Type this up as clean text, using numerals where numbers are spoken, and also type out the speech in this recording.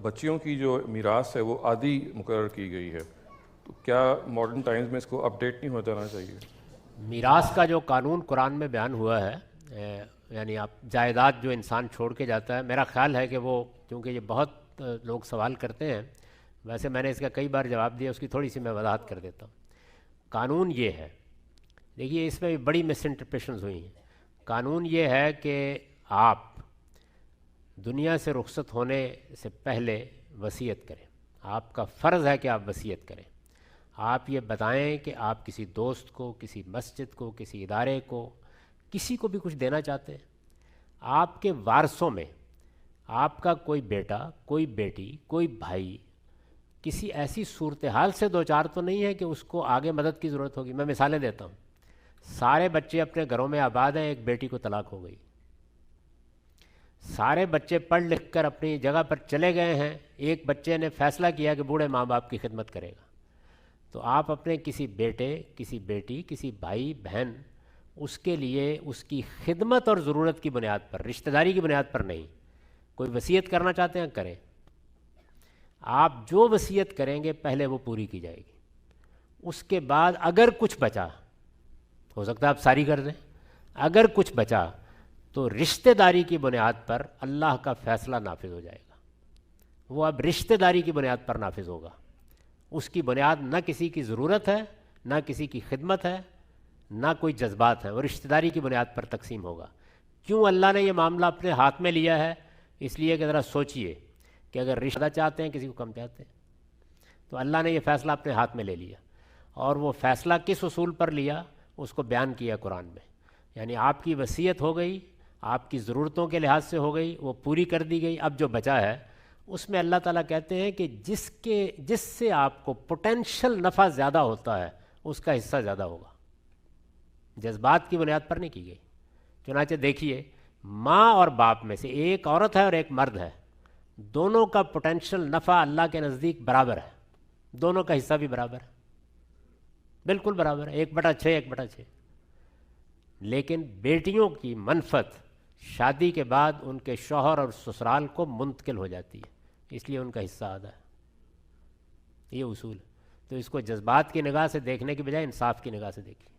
بچیوں کی جو میراث ہے وہ آدھی مقرر کی گئی ہے، تو کیا ماڈرن ٹائمز میں اس کو اپڈیٹ نہیں ہو جانا چاہیے؟ میراث کا جو قانون قرآن میں بیان ہوا ہے، یعنی آپ جائیداد جو انسان چھوڑ کے جاتا ہے، میرا خیال ہے کہ وہ، کیونکہ یہ بہت لوگ سوال کرتے ہیں، ویسے میں نے اس کا کئی بار جواب دیا، اس کی تھوڑی سی میں وضاحت کر دیتا ہوں۔ قانون یہ ہے، دیکھیے اس میں بھی بڑی مس انٹرپریشنز ہوئی ہیں۔ قانون یہ ہے کہ آپ دنیا سے رخصت ہونے سے پہلے وصیت کریں، آپ کا فرض ہے کہ آپ وصیت کریں۔ آپ یہ بتائیں کہ آپ کسی دوست کو، کسی مسجد کو، کسی ادارے کو، کسی کو بھی کچھ دینا چاہتے ہیں۔ آپ کے وارثوں میں آپ کا کوئی بیٹا، کوئی بیٹی، کوئی بھائی کسی ایسی صورتحال سے دوچار تو نہیں ہے کہ اس کو آگے مدد کی ضرورت ہوگی۔ میں مثالیں دیتا ہوں۔ سارے بچے اپنے گھروں میں آباد ہیں، ایک بیٹی کو طلاق ہو گئی، سارے بچے پڑھ لکھ کر اپنی جگہ پر چلے گئے ہیں، ایک بچے نے فیصلہ کیا کہ بوڑھے ماں باپ کی خدمت کرے گا، تو آپ اپنے کسی بیٹے، کسی بیٹی، کسی بھائی بہن، اس کے لیے اس کی خدمت اور ضرورت کی بنیاد پر، رشتہ داری کی بنیاد پر نہیں، کوئی وصیت کرنا چاہتے ہیں کریں۔ آپ جو وصیت کریں گے پہلے وہ پوری کی جائے گی، اس کے بعد اگر کچھ بچا، ہو سکتا ہے آپ ساری کر دیں، اگر کچھ بچا تو رشتہ داری کی بنیاد پر اللہ کا فیصلہ نافذ ہو جائے گا۔ وہ اب رشتہ داری کی بنیاد پر نافذ ہوگا، اس کی بنیاد نہ کسی کی ضرورت ہے، نہ کسی کی خدمت ہے، نہ کوئی جذبات ہیں، وہ رشتہ داری کی بنیاد پر تقسیم ہوگا۔ کیوں اللہ نے یہ معاملہ اپنے ہاتھ میں لیا ہے؟ اس لیے کہ ذرا سوچئے کہ اگر رشتہ چاہتے ہیں، کسی کو کم چاہتے ہیں، تو اللہ نے یہ فیصلہ اپنے ہاتھ میں لے لیا، اور وہ فیصلہ کس اصول پر لیا اس کو بیان کیا قرآن میں۔ یعنی آپ کی وصیت ہو گئی، آپ کی ضرورتوں کے لحاظ سے ہو گئی، وہ پوری کر دی گئی، اب جو بچا ہے اس میں اللہ تعالیٰ کہتے ہیں کہ جس سے آپ کو پوٹینشل نفع زیادہ ہوتا ہے اس کا حصہ زیادہ ہوگا، جذبات کی بنیاد پر نہیں کی گئی۔ چنانچہ دیکھیے، ماں اور باپ میں سے ایک عورت ہے اور ایک مرد ہے، دونوں کا پوٹینشل نفع اللہ کے نزدیک برابر ہے، دونوں کا حصہ بھی برابر ہے، بالکل برابر ہے، 1/6 1/6۔ لیکن بیٹیوں کی منفعت شادی کے بعد ان کے شوہر اور سسرال کو منتقل ہو جاتی ہے، اس لیے ان کا حصہ آدھا ہے۔ یہ اصول ہے، تو اس کو جذبات کی نگاہ سے دیکھنے کی بجائے انصاف کی نگاہ سے دیکھیے۔